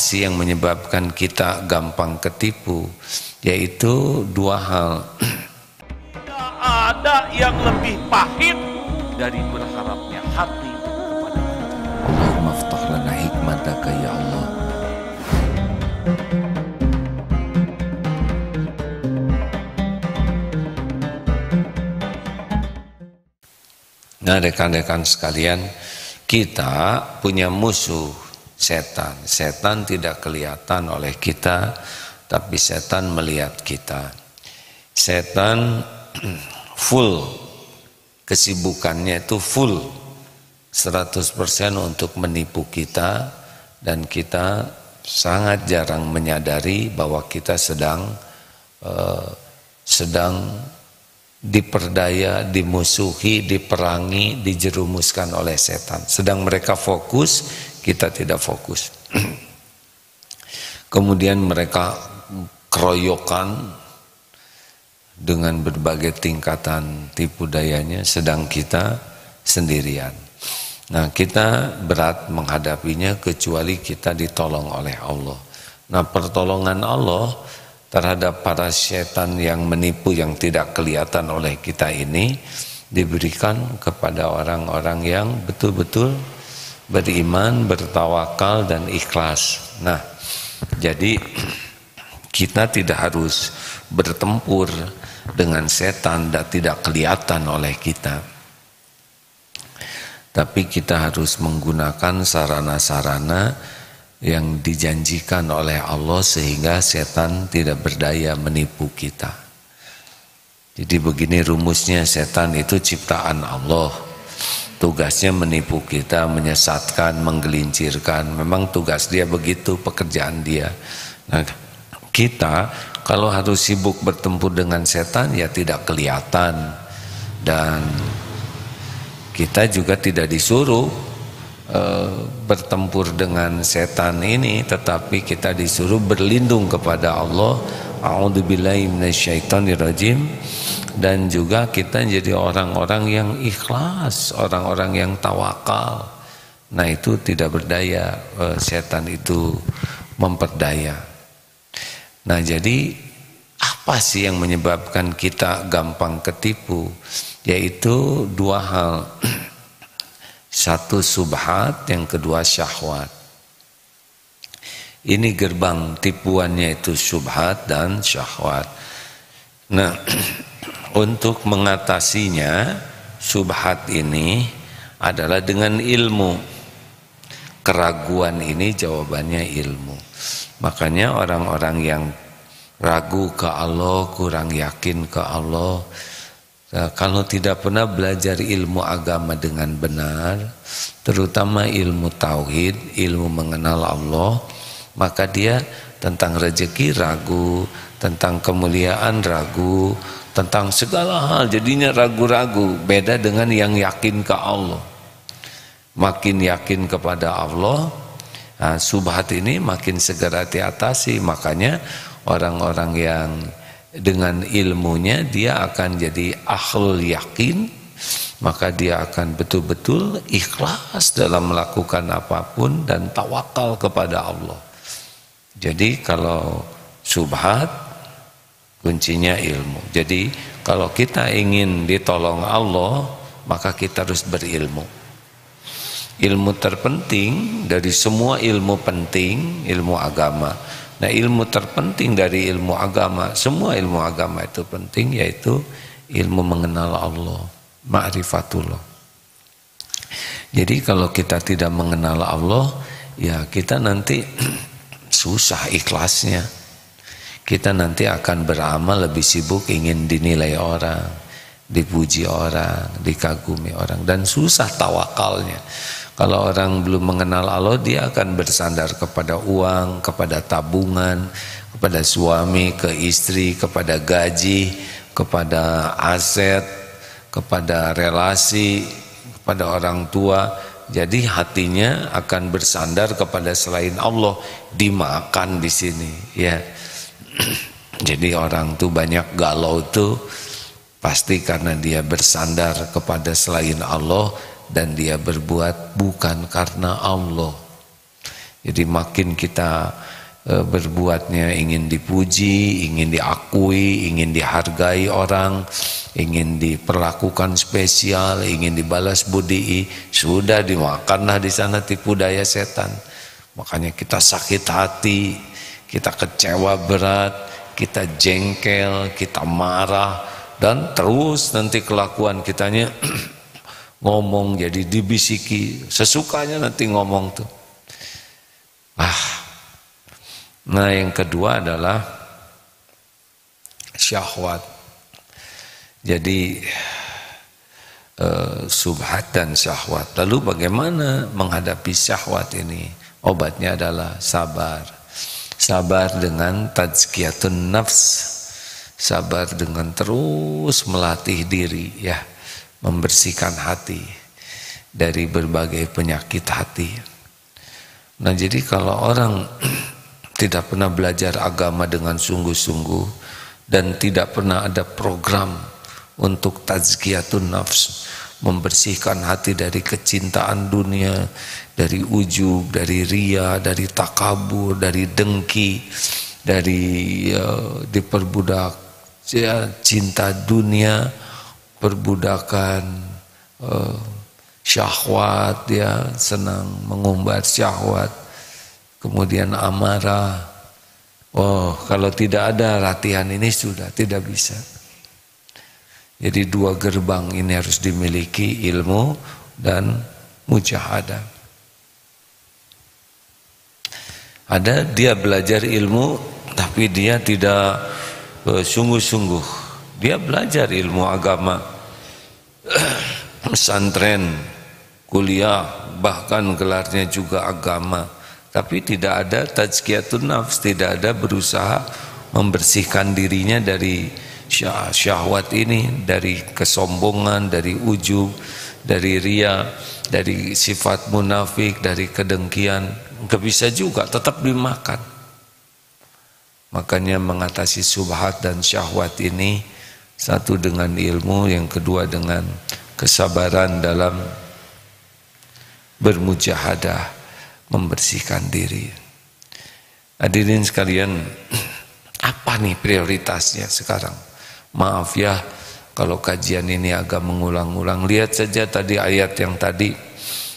sih yang menyebabkan kita gampang ketipu? Yaitu dua hal. Tidak ada yang lebih pahit dari berharapnya hati kepada kita. Allahumma aftah lana hikmataka ya Allah. Nah, rekan-rekan sekalian, kita punya musuh, setan. Setan tidak kelihatan oleh kita, tapi setan melihat kita. Setan full, kesibukannya itu full 100% untuk menipu kita, dan kita sangat jarang menyadari bahwa kita sedang diperdaya, dimusuhi, diperangi, dijerumuskan oleh setan. Sedang mereka fokus, kita tidak fokus. Kemudian mereka keroyokan dengan berbagai tingkatan tipu dayanya, sedang kita sendirian. Nah, kita berat menghadapinya kecuali kita ditolong oleh Allah. Nah, pertolongan Allah terhadap para setan yang menipu yang tidak kelihatan oleh kita ini diberikan kepada orang-orang yang betul-betul beriman, bertawakal dan ikhlas. Nah, jadi kita tidak harus bertempur dengan setan dan tidak kelihatan oleh kita. Tapi kita harus menggunakan sarana-sarana yang dijanjikan oleh Allah sehingga setan tidak berdaya menipu kita. Jadi begini rumusnya, setan itu ciptaan Allah. Tugasnya menipu kita, menyesatkan, menggelincirkan. Memang tugas dia begitu, pekerjaan dia. Nah, kita kalau harus sibuk bertempur dengan setan ya tidak kelihatan. Dan kita juga tidak disuruh bertempur dengan setan ini, tetapi kita disuruh berlindung kepada Allah. A'udzubillahi minasyaitonirrajim. Dan juga kita jadi orang-orang yang ikhlas, orang-orang yang tawakal. Nah, itu tidak berdaya, setan itu memperdaya. Nah, jadi apa sih yang menyebabkan kita gampang ketipu? Yaitu dua hal. Satu subhat, yang kedua syahwat. Ini gerbang tipuannya itu subhat dan syahwat. Nah, untuk mengatasinya subhat ini adalah dengan ilmu. Keraguan ini jawabannya ilmu. Makanya orang-orang yang ragu ke Allah, kurang yakin ke Allah, kalau tidak pernah belajar ilmu agama dengan benar, terutama ilmu tauhid, ilmu mengenal Allah, maka dia tentang rezeki ragu, tentang kemuliaan ragu, tentang segala hal jadinya ragu-ragu. Beda dengan yang yakin ke Allah. Makin yakin kepada Allah, subhat ini makin segera diatasi. Makanya orang-orang yang dengan ilmunya dia akan jadi ahlul yakin, maka dia akan betul-betul ikhlas dalam melakukan apapun dan tawakal kepada Allah. Jadi kalau subhat kuncinya ilmu. Jadi kalau kita ingin ditolong Allah, maka kita harus berilmu. Ilmu terpenting dari semua ilmu penting, ilmu agama. Nah, ilmu terpenting dari ilmu agama, semua ilmu agama itu penting, yaitu ilmu mengenal Allah, ma'rifatullah. Jadi kalau kita tidak mengenal Allah, ya kita nanti susah ikhlasnya. Kita nanti akan beramal lebih sibuk ingin dinilai orang, dipuji orang, dikagumi orang, dan susah tawakalnya. Kalau orang belum mengenal Allah, dia akan bersandar kepada uang, kepada tabungan, kepada suami, ke istri, kepada gaji, kepada aset, kepada relasi, kepada orang tua. Jadi hatinya akan bersandar kepada selain Allah, dimakan di sini, ya. Jadi orang tuh banyak galau tuh pasti karena dia bersandar kepada selain Allah dan dia berbuat bukan karena Allah. Jadi makin kita berbuatnya ingin dipuji, ingin diakui, ingin dihargai orang, ingin diperlakukan spesial, ingin dibalas budi, sudah dimakanlah di sana tipu daya setan. Makanya kita sakit hati, kita kecewa berat, kita jengkel, kita marah, dan terus nanti kelakuan kitanya ngomong jadi dibisiki, sesukanya nanti ngomong tuh. Nah yang kedua adalah syahwat. Jadi subhat dan syahwat. Lalu bagaimana menghadapi syahwat ini? Obatnya adalah sabar. Sabar dengan tazkiyatun nafs. Sabar dengan terus melatih diri, ya, membersihkan hati dari berbagai penyakit hati. Nah jadi kalau orang tidak pernah belajar agama dengan sungguh-sungguh dan tidak pernah ada program untuk tazkiyatun nafs, membersihkan hati dari kecintaan dunia, dari ujub, dari riya, dari takabur, dari dengki, dari diperbudak cinta dunia, perbudakan syahwat, ya, senang mengumbar syahwat, kemudian amarah. Oh, kalau tidak ada latihan ini sudah tidak bisa. Jadi dua gerbang ini harus dimiliki, ilmu dan mujahadah. Ada dia belajar ilmu tapi dia tidak sungguh-sungguh. Dia belajar ilmu agama, pesantren, kuliah, bahkan gelarnya juga agama, tapi tidak ada tazkiyatun nafs, tidak ada berusaha membersihkan dirinya dari syahwat ini, dari kesombongan, dari ujub, dari riya, dari sifat munafik, dari kedengkian. Nggak bisa juga, tetap dimakan. Makanya mengatasi subhat dan syahwat ini, satu dengan ilmu, yang kedua dengan kesabaran dalam bermujahadah, membersihkan diri. Hadirin sekalian, apa nih prioritasnya sekarang? Maaf ya kalau kajian ini agak mengulang-ulang. Lihat saja tadi ayat yang tadi,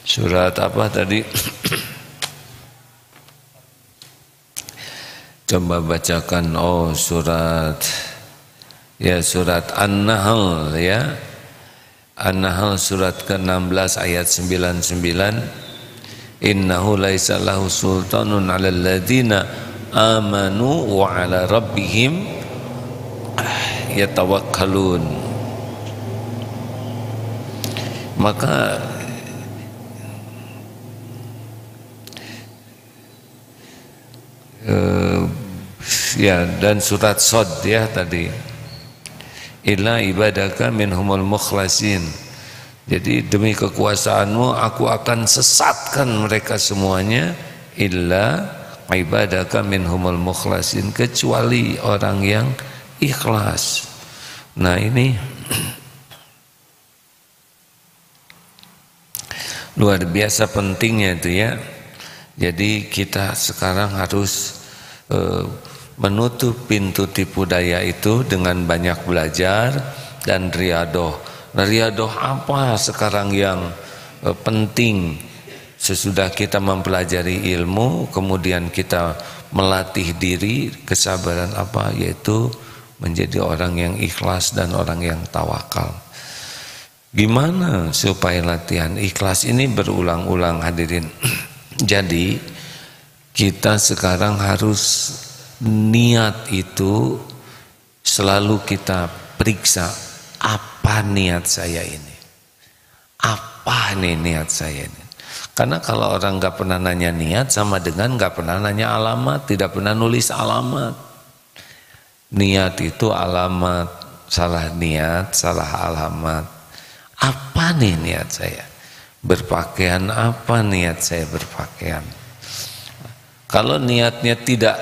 surat apa tadi? Coba bacakan. Oh, surat An-Nahl, ya. An-Nahl surat ke-16 ayat 99. Innahu laisa lahu sultanun 'alal ladzina amanu wa 'ala rabbihim yatawakkalun. Maka ya, dan surat Shad, ya, tadi illa ibadaka minhumul mukhlasin. Jadi demi kekuasaanmu aku akan sesatkan mereka semuanya, illa ibadaka minhumul mukhlasin, kecuali orang yang ikhlas. Nah ini luar biasa pentingnya itu, ya. Jadi kita sekarang harus menutup pintu tipu daya itu dengan banyak belajar dan riadoh. Nah, riadoh apa sekarang yang penting sesudah kita mempelajari ilmu, kemudian kita melatih diri, kesabaran apa? Yaitu menjadi orang yang ikhlas dan orang yang tawakal. Gimana supaya latihan ikhlas ini berulang-ulang, hadirin? Jadi kita sekarang harus niat itu selalu kita periksa, apa niat saya ini, apa nih niat saya ini. Karena kalau orang nggak pernah nanya niat sama dengan nggak pernah nanya alamat, tidak pernah nulis alamat. Niat itu alamat, salah niat, salah alamat. Apa nih niat saya? Berpakaian, apa niat saya berpakaian? Kalau niatnya tidak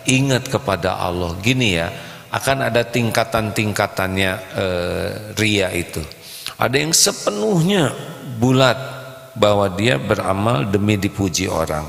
ingat kepada Allah, gini ya, akan ada tingkatan-tingkatannya riya itu. Ada yang sepenuhnya bulat bahwa dia beramal demi dipuji orang.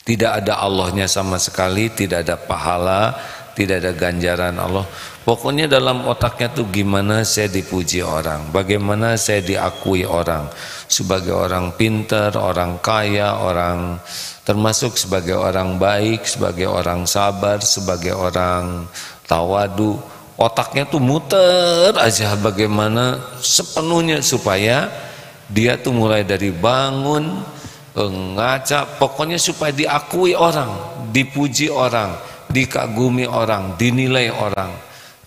Tidak ada Allahnya sama sekali, tidak ada pahala, tidak ada ganjaran Allah. Pokoknya dalam otaknya tuh gimana saya dipuji orang, bagaimana saya diakui orang sebagai orang pintar, orang kaya, orang termasuk sebagai orang baik, sebagai orang sabar, sebagai orang tawadu. Otaknya tuh muter aja bagaimana sepenuhnya supaya dia tuh mulai dari bangun, ngaca, pokoknya supaya diakui orang, dipuji orang, dikagumi orang, dinilai orang.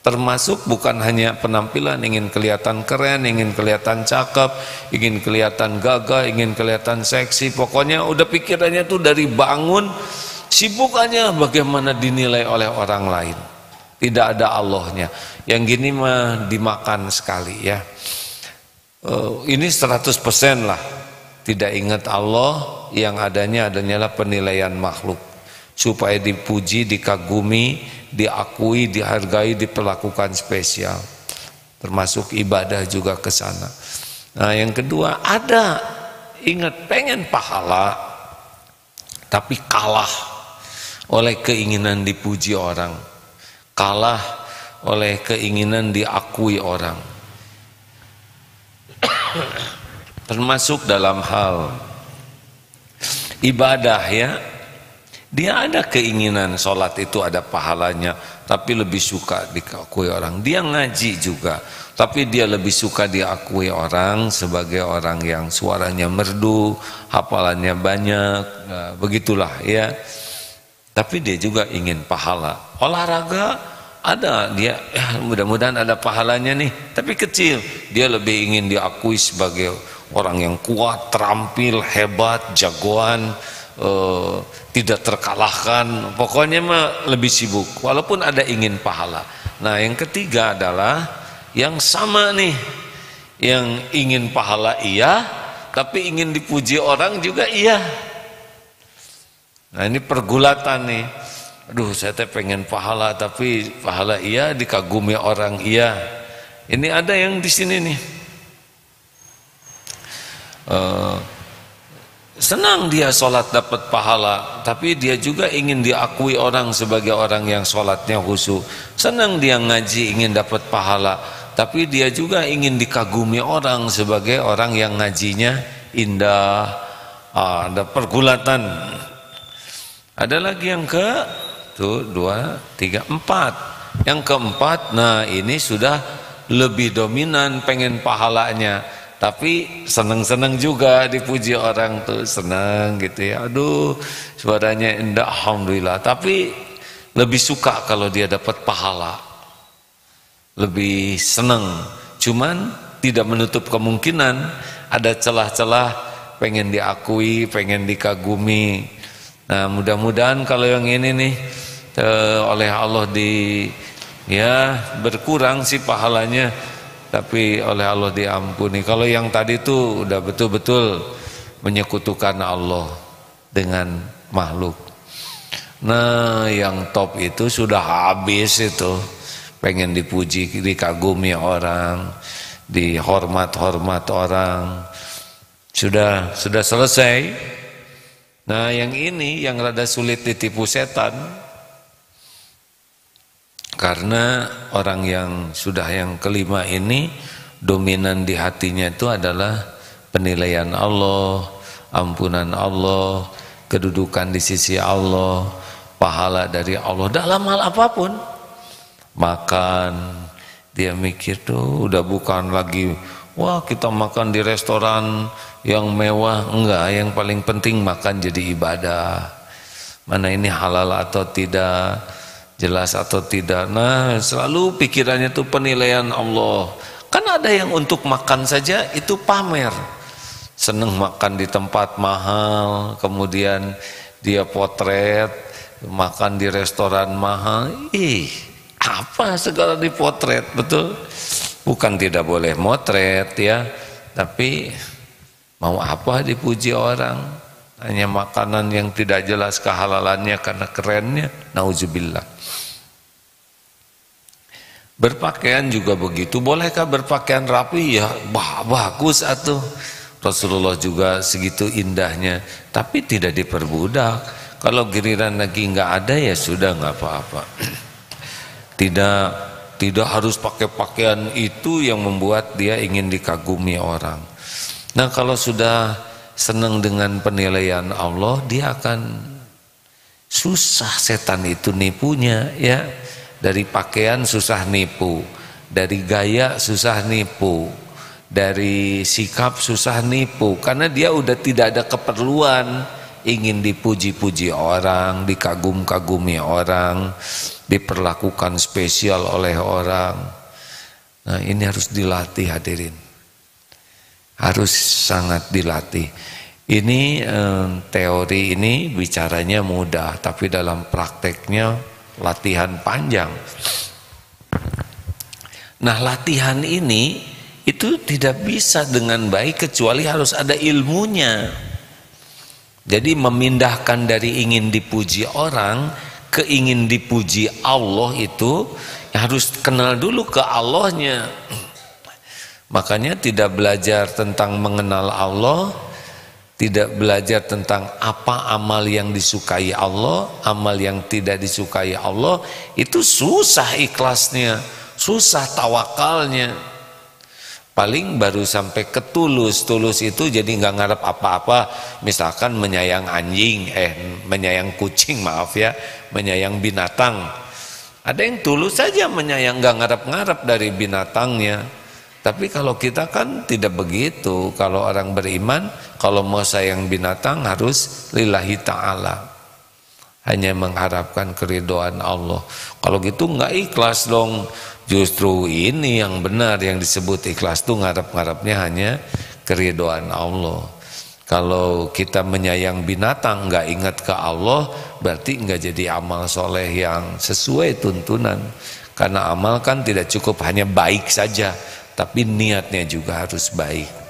Termasuk bukan hanya penampilan, ingin kelihatan keren, ingin kelihatan cakep, ingin kelihatan gagah, ingin kelihatan seksi. Pokoknya udah pikirannya tuh dari bangun, sibuk aja bagaimana dinilai oleh orang lain. Tidak ada Allahnya. Yang gini mah dimakan sekali ya. Ini 100% lah. Tidak ingat Allah, yang adanya adalah penilaian makhluk. Supaya dipuji, dikagumi, diakui, dihargai, diperlakukan spesial. Termasuk ibadah juga ke sana. Nah, yang kedua, ada ingat pengen pahala tapi kalah oleh keinginan dipuji orang, kalah oleh keinginan diakui orang. Termasuk dalam hal ibadah ya. Dia ada keinginan sholat itu ada pahalanya, tapi lebih suka diakui orang. Dia ngaji juga, tapi dia lebih suka diakui orang sebagai orang yang suaranya merdu, hafalannya banyak, nah, begitulah ya. Tapi dia juga ingin pahala. Olahraga ada, dia ya, mudah-mudahan ada pahalanya nih, tapi kecil. Dia lebih ingin diakui sebagai orang yang kuat, terampil, hebat, jagoan, tidak terkalahkan. Pokoknya mah lebih sibuk walaupun ada ingin pahala. Nah, yang ketiga adalah yang sama nih, yang ingin pahala iya, tapi ingin dipuji orang juga iya. Nah, ini pergulatan nih. Aduh, saya teh pengen pahala, tapi pahala iya, dikagumi orang iya. Ini ada yang di sini nih. Senang dia sholat dapat pahala, tapi dia juga ingin diakui orang sebagai orang yang sholatnya khusyuk. Senang dia ngaji ingin dapat pahala, tapi dia juga ingin dikagumi orang sebagai orang yang ngajinya indah. Ada pergulatan. Ada lagi yang ke tuh 2, 3, 4. Yang keempat, nah ini sudah lebih dominan pengen pahalanya, tapi seneng-seneng juga dipuji orang tuh, seneng gitu ya. Aduh, suaranya indah, alhamdulillah. Tapi lebih suka kalau dia dapat pahala, lebih seneng. Cuman tidak menutup kemungkinan ada celah-celah pengen diakui, pengen dikagumi. Nah, mudah-mudahan kalau yang ini nih oleh Allah ya berkurang sih pahalanya, tapi oleh Allah diampuni. Kalau yang tadi itu udah betul-betul menyekutukan Allah dengan makhluk. Nah, yang top itu sudah habis itu, pengen dipuji, dikagumi orang, dihormat-hormat orang, sudah selesai. Nah, yang ini yang rada sulit ditipu setan. Karena orang yang sudah yang kelima ini dominan di hatinya itu adalah penilaian Allah, ampunan Allah, kedudukan di sisi Allah, pahala dari Allah dalam hal apapun. Makan, dia mikir tuh udah bukan lagi wah kita makan di restoran yang mewah, enggak, yang paling penting makan jadi ibadah. Mana ini halal atau tidak, jelas atau tidak. Nah, selalu pikirannya tuh penilaian Allah. Kan ada yang untuk makan saja itu pamer, seneng makan di tempat mahal, kemudian dia potret makan di restoran mahal. Apa segala dipotret, betul? Bukan tidak boleh motret ya, tapi mau apa dipuji orang? Hanya makanan yang tidak jelas kehalalannya karena kerennya, nauzubillah. Berpakaian juga begitu. Bolehkah berpakaian rapi? Ya bagus atuh. Rasulullah juga segitu indahnya, tapi tidak diperbudak. Kalau giliran lagi nggak ada ya sudah nggak apa-apa. Tidak harus pakai pakaian itu yang membuat dia ingin dikagumi orang. Nah kalau sudah senang dengan penilaian Allah, dia akan susah setan itu nipunya ya. Dari pakaian susah nipu, dari gaya susah nipu, dari sikap susah nipu, karena dia udah tidak ada keperluan ingin dipuji-puji orang, dikagum-kagumi orang, diperlakukan spesial oleh orang. Nah ini harus dilatih hadirin, harus sangat dilatih. Ini teori ini bicaranya mudah, tapi dalam prakteknya latihan panjang. Nah latihan ini itu tidak bisa dengan baik kecuali harus ada ilmunya. Jadi memindahkan dari ingin dipuji orang ke ingin dipuji Allah itu harus kenal dulu ke Allahnya. Makanya tidak belajar tentang mengenal Allah, tidak belajar tentang apa amal yang disukai Allah, amal yang tidak disukai Allah, itu susah ikhlasnya, susah tawakalnya. Paling baru sampai ke tulus itu jadi nggak ngarep apa-apa. Misalkan menyayang anjing, menyayang kucing, maaf ya, menyayang binatang. Ada yang tulus saja menyayang, nggak ngarep-ngarep dari binatangnya. Tapi kalau kita kan tidak begitu. Kalau orang beriman, kalau mau sayang binatang harus lillahi ta'ala, hanya mengharapkan keridhaan Allah. Kalau gitu nggak ikhlas dong. Justru ini yang benar, yang disebut ikhlas itu ngarep-ngarepnya hanya keridhaan Allah. Kalau kita menyayang binatang nggak ingat ke Allah, berarti nggak jadi amal soleh yang sesuai tuntunan. Karena amal kan tidak cukup hanya baik saja, tapi niatnya juga harus baik.